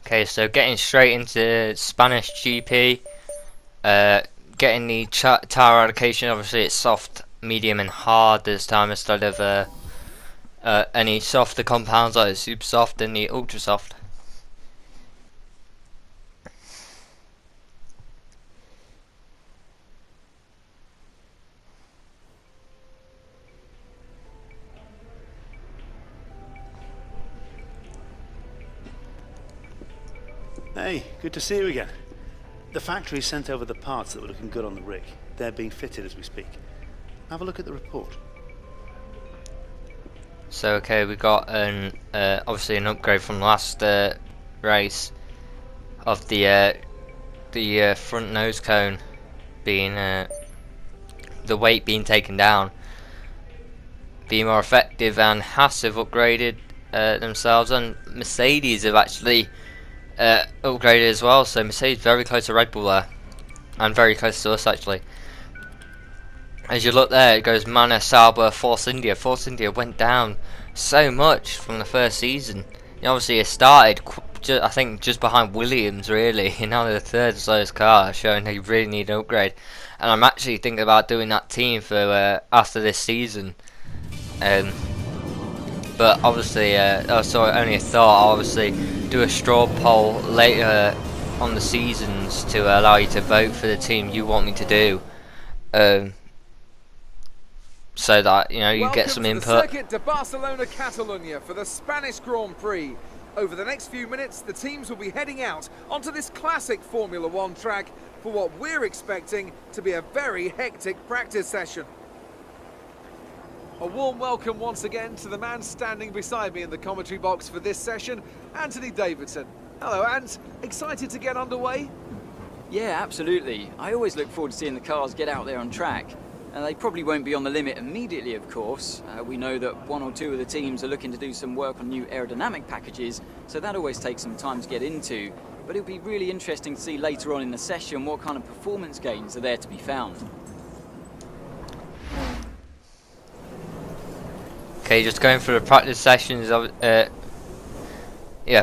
Okay, so getting straight into Spanish GP, getting the tire allocation. Obviously, it's soft, medium, and hard this time instead of any softer compounds like the super soft and the ultra soft. Hey, good to see you again. The factory sent over the parts that were looking good on the rig. They're being fitted as we speak. Have a look at the report. So okay, we got obviously an upgrade from the last race of the front nose cone being the weight being taken down, being more effective, and Haas have upgraded themselves, and Mercedes have actually upgraded as well. So Mercedes very close to Red Bull there, and very close to us actually. As you look there, it goes Mana, Sauber, Force India. Force India went down so much from the first season. Obviously, it started, I think, just behind Williams, really. And now they're the third slowest car, showing they really need an upgrade. And I'm actually thinking about doing that team for after this season. But obviously, only a thought. I'll obviously do a straw poll later on the seasons to allow you to vote for the team you want me to do. So that you get some input. Welcome to the circuit de Barcelona, Catalonia for the Spanish Grand Prix. Over the next few minutes, the teams will be heading out onto this classic Formula One track for what we're expecting to be a very hectic practice session. A warm welcome once again to the man standing beside me in the commentary box for this session, Anthony Davidson. Hello, Ant. Excited to get underway? Yeah, absolutely. I always look forward to seeing the cars get out there on track. And they probably won't be on the limit immediately, of course. We know that one or two of the teams are looking to do some work on new aerodynamic packages, so that always takes some time to get into. But it'll be really interesting to see later on in the session what kind of performance gains are there to be found. Okay, just going through the practice sessions.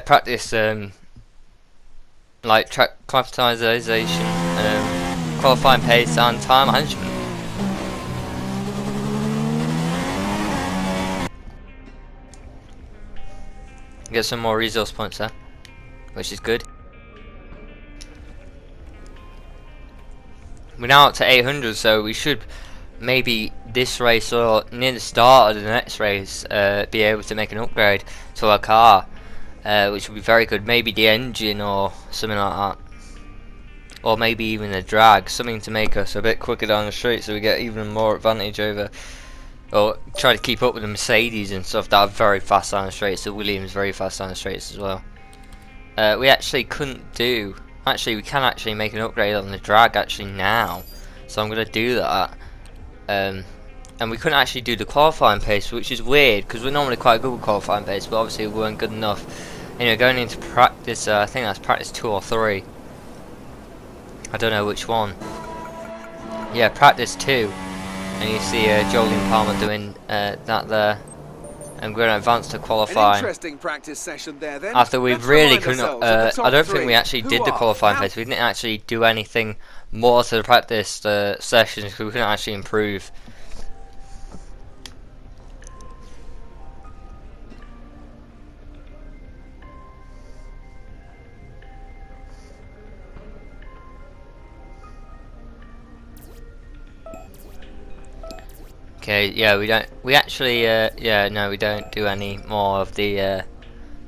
Practice like track climatization, qualifying pace, and time management. Get some more resource points there, which is good. We're now up to 800, so we should maybe this race or near the start of the next race be able to make an upgrade to our car, which would be very good. Maybe the engine or something like that, or maybe even the drag, something to make us a bit quicker down the street, so we get even more advantage over, or try to keep up with the Mercedes and stuff that are very fast down the straights. The Williams very fast down the straights as well. We actually couldn't do. Actually, we can actually make an upgrade on the drag actually now, so I'm gonna do that. And we couldn't actually do the qualifying pace, which is weird because we're normally quite good with qualifying pace, but obviously we weren't good enough. Going into practice, I think that's practice 2 or 3. I don't know which one. Yeah, practice 2. And you see Jolene Palmer doing that there. And we're going to advance to qualifying. Interesting practice session there, then. After we really couldn't, I don't think we three. actually did the qualifying pace. We didn't actually do anything more to the practice sessions because we couldn't actually improve. Okay, yeah, we don't do any more of the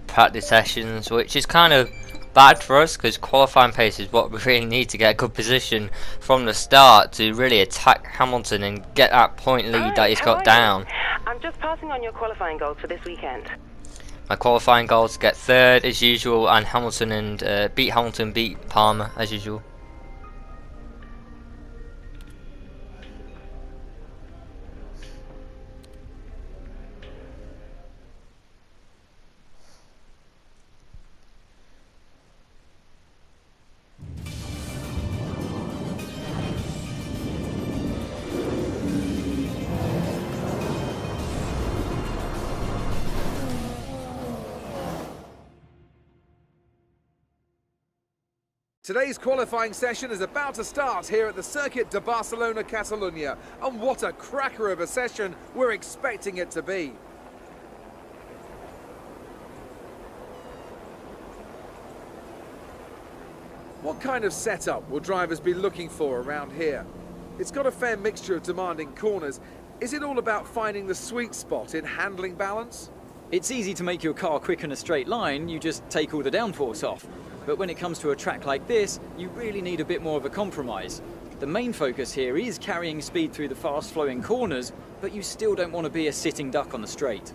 practice sessions, which is kind of bad for us because qualifying pace is what we really need to get a good position from the start to really attack Hamilton and get that point lead that he's got down. I'm just passing on your qualifying goals for this weekend. My qualifying goals to get 3rd as usual, and Hamilton and beat Palmer as usual. Today's qualifying session is about to start here at the Circuit de Barcelona Catalunya, and what a cracker of a session we're expecting it to be. What kind of setup will drivers be looking for around here? It's got a fair mixture of demanding corners. Is it all about finding the sweet spot in handling balance? It's easy to make your car quick in a straight line, you just take all the downforce off. But when it comes to a track like this, you really need a bit more of a compromise. The main focus here is carrying speed through the fast-flowing corners, but you still don't want to be a sitting duck on the straight.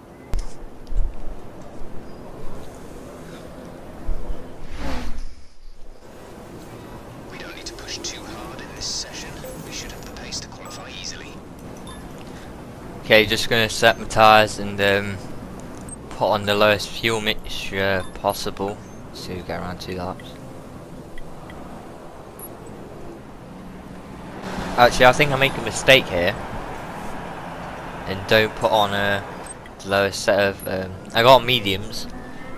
We don't need to push too hard in this session. We should have the pace to qualify easily. Okay, just gonna set my tyres and put on the lowest fuel mixture possible to get around 2 laps. Actually, I think I make a mistake here and don't put on the lowest set of. I got mediums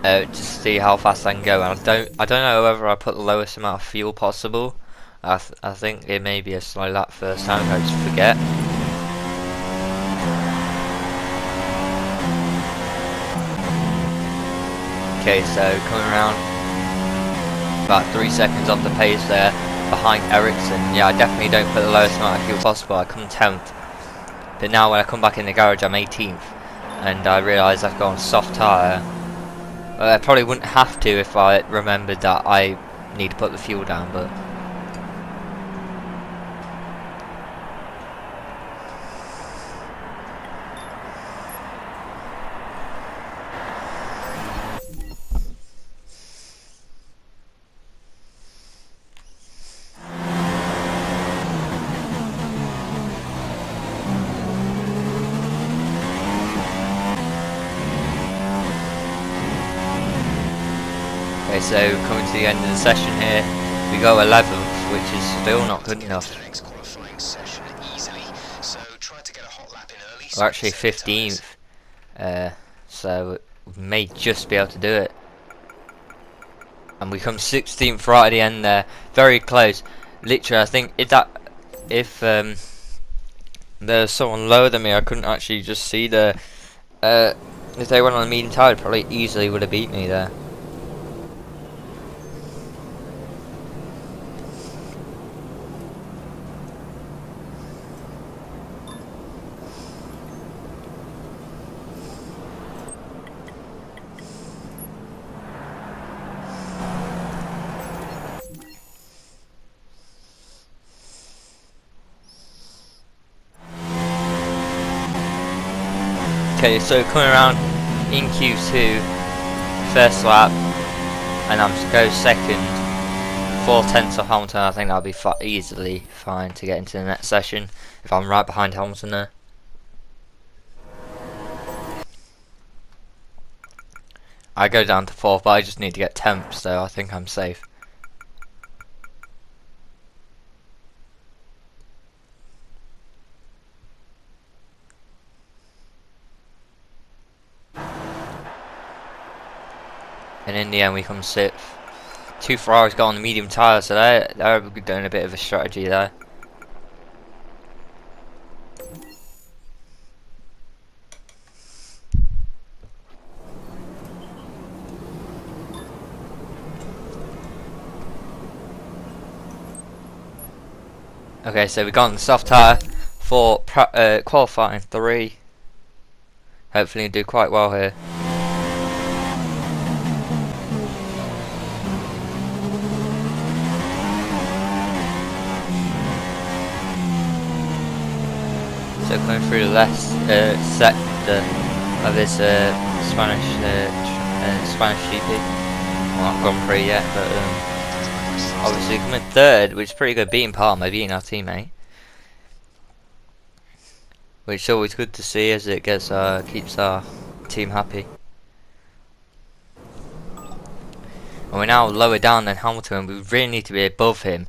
to see how fast I can go, and I don't know whether I put the lowest amount of fuel possible. I think it may be a slow lap first time. I just forget. Okay, so coming around about 3 seconds off the pace there behind Ericsson. Yeah, I definitely don't put the lowest amount of fuel possible. I come 10th, but now when I come back in the garage I'm 18th, and I realise I've got on soft tyre. I probably wouldn't have to if I remembered that I need to put the fuel down, but okay, so coming to the end of the session here, we go 11th, which is still not good enough. The next qualifying session easily. So try to get a hot lap in early. We're actually 15th, so we may just be able to do it. And we come 16th right at the end there, very close. Literally, I think if there's someone lower than me, I couldn't actually just see the. If they went on a medium tyre, probably easily would have beat me there. Okay, so coming around in Q2, first lap, and I'm to go second, 4/10 of Hamilton. I think that'll be easily fine to get into the next session if I'm right behind Hamilton there. I go down to 4th, but I just need to get 10th, so I think I'm safe. And in the end we come 6th. 2 Ferraris got on the medium tyre, so they're doing a bit of a strategy there. Okay, so we got on the soft tyre for qualifying 3. Hopefully do quite well here. So coming through the last sector of this Spanish GP. Well, I've gone through yet, but obviously coming 3rd, which is pretty good, beating Palmer, beating our teammate, which is always good to see as it gets keeps our team happy. And we're now lower down than Hamilton, and we really need to be above him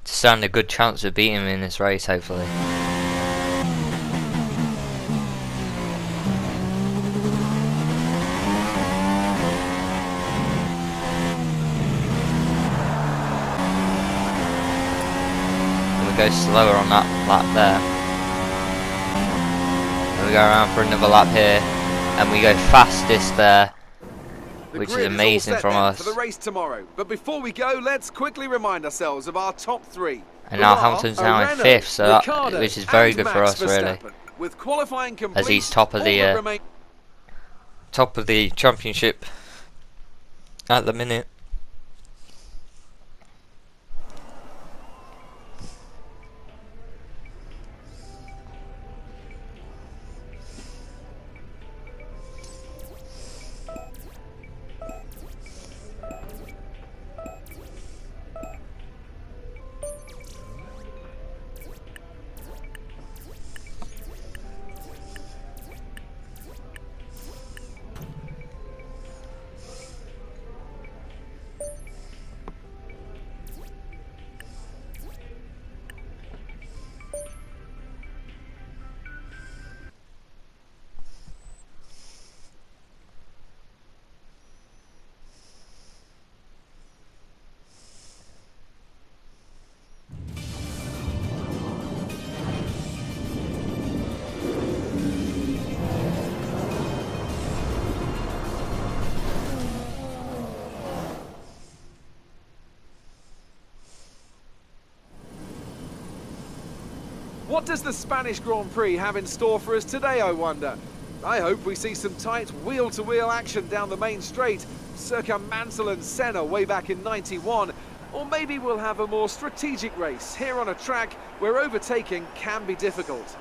to stand a good chance of beating him in this race, hopefully. go slower on that lap there. And we go around for another lap here, and we go fastest there, which is amazing from us. For the race tomorrow. But before we go, let's quickly remind ourselves of our top three. And now Hamilton's now in 5th, so that, which is very good for us, really, with qualifying complete, as he's top of the championship at the minute. What does the Spanish Grand Prix have in store for us today, I wonder? I hope we see some tight wheel-to-wheel action down the main straight, circa Mansell and Senna way back in '91. Or maybe we'll have a more strategic race here on a track where overtaking can be difficult.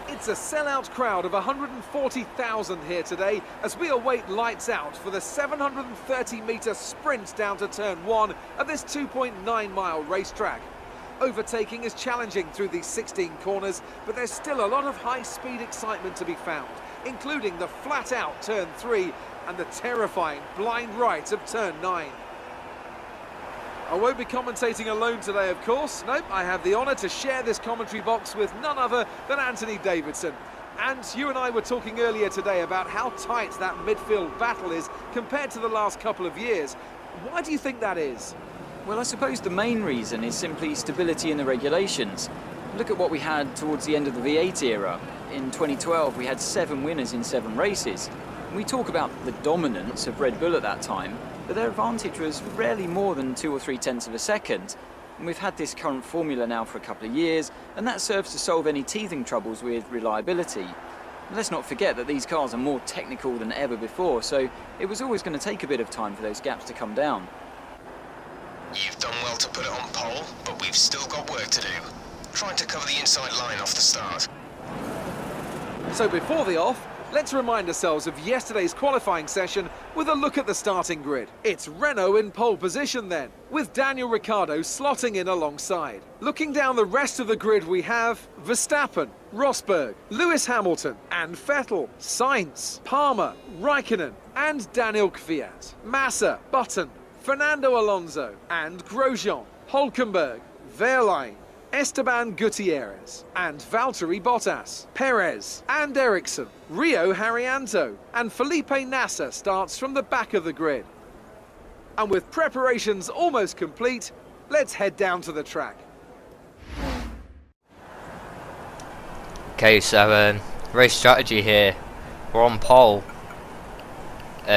It's a sellout crowd of 140,000 here today as we await lights out for the 730-metre sprint down to turn 1 of this 2.9-mile racetrack. Overtaking is challenging through these 16 corners, but there's still a lot of high-speed excitement to be found, including the flat-out turn 3 and the terrifying blind right of turn 9. I won't be commentating alone today, of course. Nope, I have the honour to share this commentary box with none other than Anthony Davidson. And you and I were talking earlier today about how tight that midfield battle is compared to the last couple of years. Why do you think that is? Well, I suppose the main reason is simply stability in the regulations. Look at what we had towards the end of the V8 era. In 2012, we had 7 winners in 7 races. We talk about the dominance of Red Bull at that time, but their advantage was rarely more than 2 or 3 tenths of a second. And we've had this current formula now for a couple of years, and that serves to solve any teething troubles with reliability. And let's not forget that these cars are more technical than ever before, so it was always going to take a bit of time for those gaps to come down. You've done well to put it on pole, but we've still got work to do. Trying to cover the inside line off the start. So before the off, let's remind ourselves of yesterday's qualifying session with a look at the starting grid. It's Renault in pole position then, with Daniel Ricciardo slotting in alongside. Looking down the rest of the grid, we have Verstappen, Rosberg, Lewis Hamilton and Vettel, Sainz, Palmer, Raikkonen and Daniel Kvyat, Massa, Button, Fernando Alonso and Grosjean, Hülkenberg, Wehrlein, Esteban Gutierrez and Valtteri Bottas, Perez and Ericsson, Rio Haryanto and Felipe Nasser starts from the back of the grid. And with preparations almost complete, let's head down to the track. Okay, so race strategy here. We're on pole.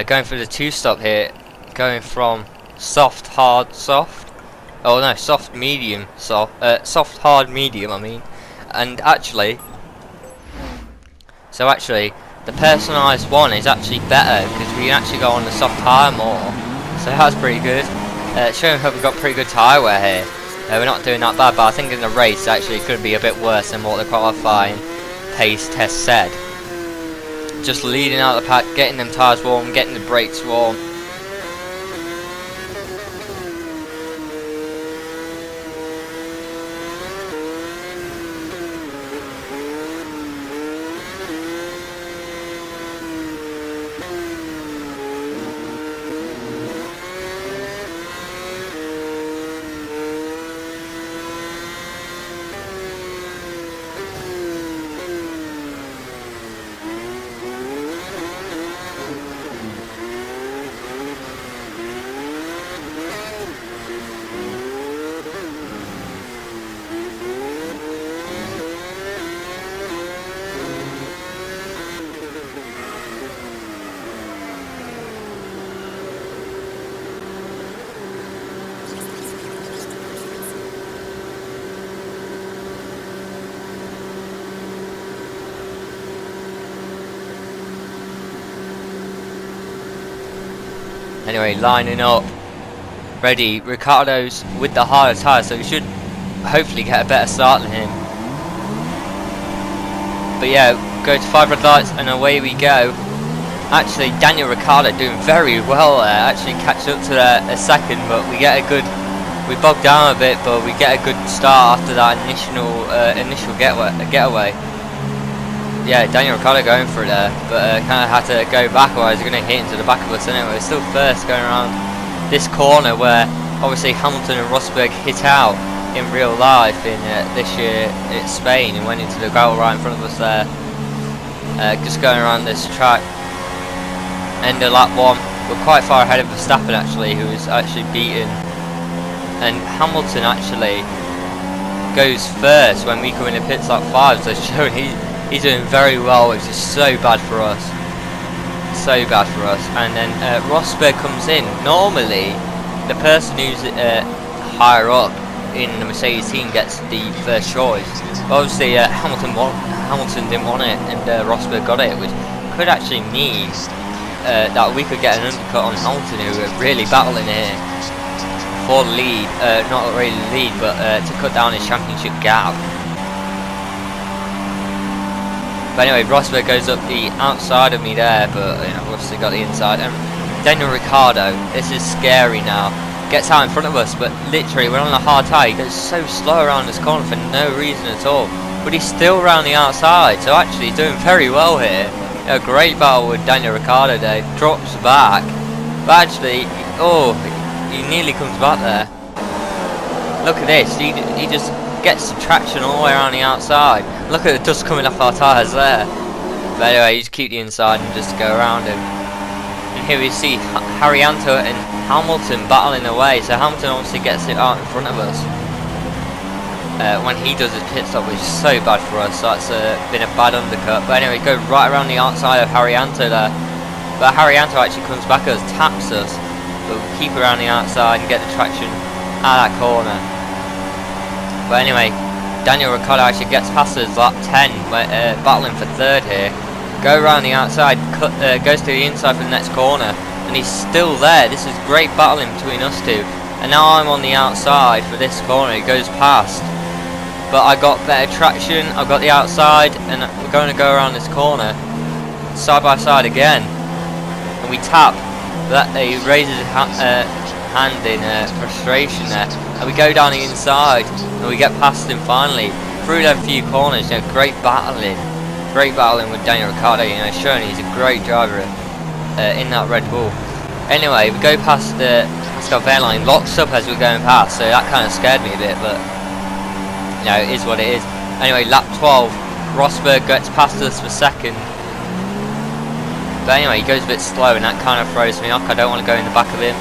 Going for the 2-stop here, going from soft, hard, soft. Oh no, soft, medium, soft, soft, hard, medium, I mean. And actually, the personalised one is actually better because we can actually go on the soft tyre more. So that's pretty good. Showing how we've got pretty good tyre wear here. We're not doing that bad, but I think in the race actually it could be a bit worse than what the qualifying pace test said. Just leading out the pack, getting them tyres warm, getting the brakes warm. Anyway, lining up, ready. Ricardo's with the harder tyre, so he should hopefully get a better start than him. But yeah, go to 5 red lights and away we go. Actually, Daniel Ricciardo doing very well there. Actually catch up to a second, but we get a good. We bogged down a bit, but we get a good start after that initial getaway. Yeah, Daniel Ricciardo going for it there, but kind of had to go back, otherwise he's going to hit into the back of us anyway. We're still first going around this corner where obviously Hamilton and Rosberg hit out in real life in this year at Spain and went into the gravel right in front of us there. Just going around this track. End of lap 1. We're quite far ahead of Verstappen actually, who is actually beaten. And Hamilton actually goes first when we come in the pits lap 5, so showing he's doing very well, which is so bad for us. So bad for us. And then Rosberg comes in. Normally, the person who's higher up in the Mercedes team gets the first choice. But obviously, Hamilton didn't want it, and Rosberg got it, which could actually mean that we could get an undercut on Hamilton, who are really battling here for the lead. Not really the lead, but to cut down his championship gap. But anyway, Rosberg goes up the outside of me there, but you know, obviously got the inside. And Daniel Ricciardo, this is scary now. Gets out in front of us, but literally we're on a hard tyre. He goes so slow around this corner for no reason at all. But he's still around the outside, so actually he's doing very well here. A great battle with Daniel Ricciardo there. Drops back, but actually, oh, he nearly comes back there. Look at this. He just gets some traction all the way around the outside. Look at the dust coming off our tyres there. But anyway, you just keep the inside and just go around him. And here we see Haryanto and Hamilton battling away. So Hamilton obviously gets it out in front of us when he does his pit stop, which is so bad for us. So that's been a bad undercut. But anyway, go right around the outside of Haryanto there. But Haryanto actually comes back at us, taps us. But we'll keep around the outside and get the traction out of that corner. But anyway, Daniel Ricciardo actually gets past us lap 10, battling for third here. Go around the outside, goes to the inside for the next corner, and he's still there. This is great battling between us two. And now I'm on the outside for this corner. He goes past, but I got better traction. I've got the outside, and we're going to go around this corner side by side again. And we tap. That he raises his hand in frustration there, and we go down the inside, and we get past him finally through them few corners. You know, great battling with Daniel Ricciardo. You know, showing he's a great driver in that Red Bull. Anyway, we go past the Pascal line, locks up as we're going past, so that kind of scared me a bit, but you know, it is what it is. Anyway, lap 12, Rosberg gets past us for second. But anyway, he goes a bit slow, and that kind of throws me off. I don't want to go in the back of him.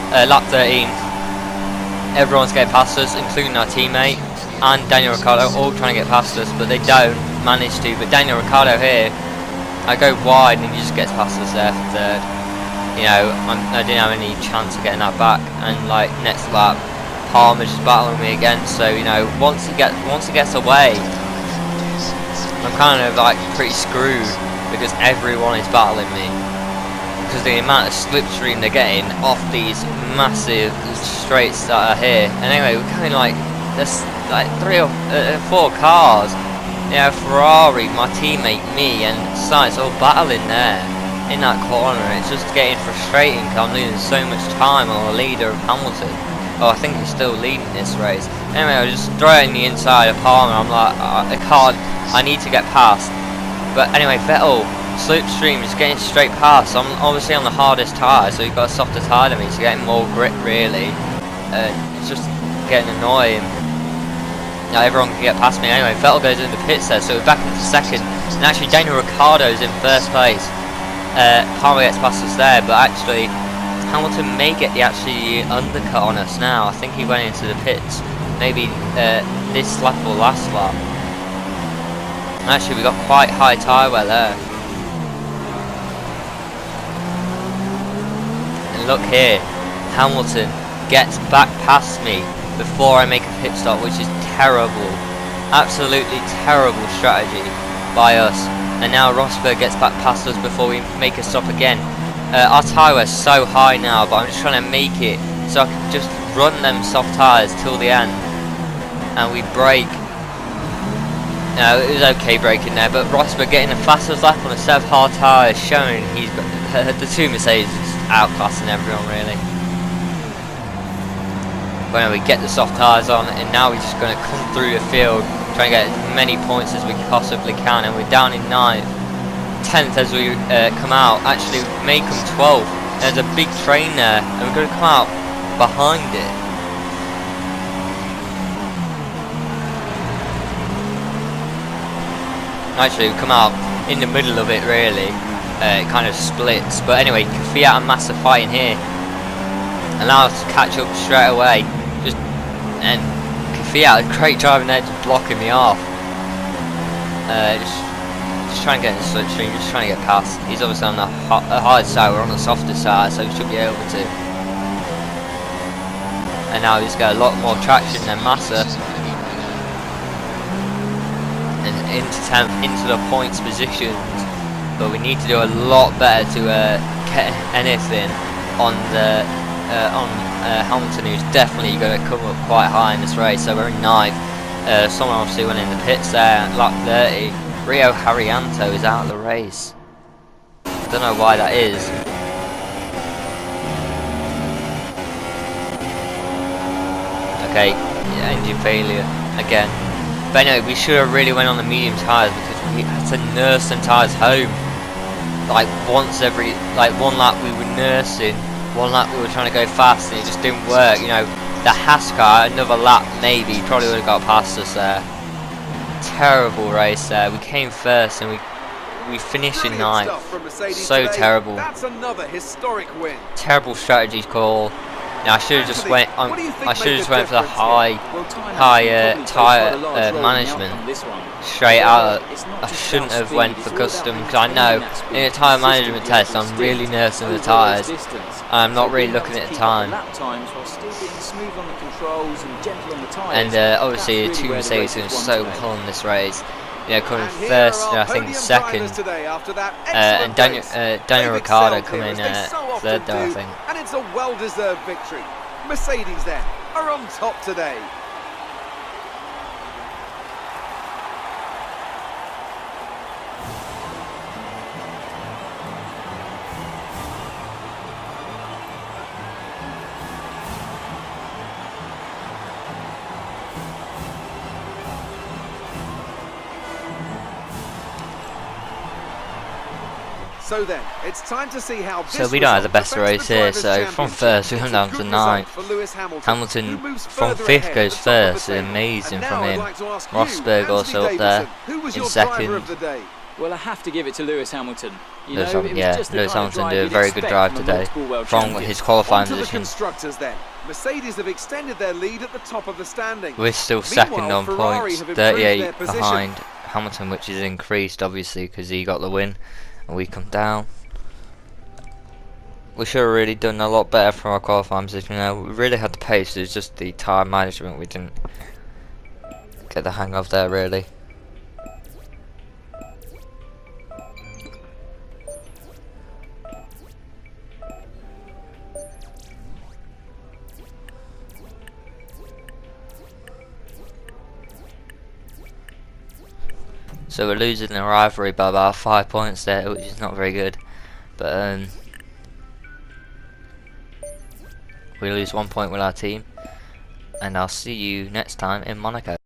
Lap 13, everyone's getting past us, including our teammate and Daniel Ricciardo, all trying to get past us, but they don't manage to. But Daniel Ricciardo here, I go wide, and he just gets past us there for third. You know, I didn't have any chance of getting that back. And like next lap, Palmer's just battling me again. So you know, once he gets away, I'm kind of like pretty screwed, because everyone is battling me, because the amount of slipstream they're getting off these massive straights that are here. And anyway, we're going like, there's like 3 or 4 cars, you know, Ferrari, my teammate, me, and Sainz all battling there in that corner. It's just getting frustrating because I'm losing so much time on the leader of Hamilton. Oh, I think he's still leading this race. Anyway, I was just throwing the inside of Palmer. I'm like, I need to get past. But anyway, Vettel, slipstream, is getting straight past. I'm obviously on the hardest tyre, so you've got a softer tyre than me, so getting more grip really. It's just getting annoying. Now everyone can get past me. Anyway, Vettel goes into the pits there, so we're back into second. And actually Daniel Ricciardo's in first place. Palmer gets past us there, but actually Hamilton may get the actually undercut on us now. I think he went into the pits maybe this lap or last lap. Actually, we got quite high tyre wear there. And look here, Hamilton gets back past me before I make a pit stop, which is terrible. Absolutely terrible strategy by us. And now Rosberg gets back past us before we make a stop again. our tyre wear's so high now, but I'm just trying to make it so I can just run them soft tyres till the end, and we brake. No, it was okay braking there, but Rosberg getting the fastest lap on a set of hard tyres, showing he's got the two Mercedes outclassing everyone really. But anyway, we get the soft tyres on, and now we're just going to come through the field, trying to get as many points as we possibly can, and we're down in 9th, 10th as we come out. Actually, we may come 12th. There's a big train there, and we're going to come out behind it. Actually, we come out in the middle of it really. It kind of splits, but anyway, Fiat and Massa fighting here. Allow us to catch up straight away. And Fiat, a great driving there, just blocking me off. Just trying to get in the slipstream, just trying to get past. He's obviously on the hard side, we're on the softer side, so he should be able to. And now he's got a lot more traction than Massa. And into 10th, into the points positions. But we need to do a lot better to get anything on the Hamilton, who's definitely going to come up quite high in this race. So we're in 9th. Someone obviously went in the pits there, lap 30. Rio Haryanto is out of the race. Don't know why that is. Okay, engine failure again. But anyway, we should have really went on the medium tyres because we had to nurse them tyres home. Like once every, like one lap we were nursing, one lap we were trying to go fast, and it just didn't work. You know, the Haas car, another lap maybe, probably would have got past us there. Terrible race there. We came first and we finished in 9th. So today. terrible. That's another historic win. Terrible strategy call. Now I should have just went on. I should have just went for the high tyre management straight out. I shouldn't have went for custom because I know in a tyre management test I'm really nursing the tyres. I'm not really looking at the time. And obviously the two Mercedes are so well in this race. You know, coming first, I think second, and Daniel Ricciardo coming third there, I think. And it's a well-deserved victory. Mercedes then are on top today. So then, it's time to see how this so we don't have the best race here, so from first we come down to 9th. Hamilton from 5th goes first, amazing from him. Rosberg also up there in second. Well, I have to give it to Lewis Hamilton. Lewis Hamilton did a very good drive today from his qualifying position. Mercedes have extended their lead at the top of the standings. We're still second on points, 38 behind Hamilton, which is increased obviously because he got the win. We come down. We should have really done a lot better from our qualifying position. We really had the pace. It was just the tyre management we didn't get the hang of there really. So we're losing the rivalry by about 5 points there, which is not very good. But we lose 1 point with our team. And I'll see you next time in Monaco.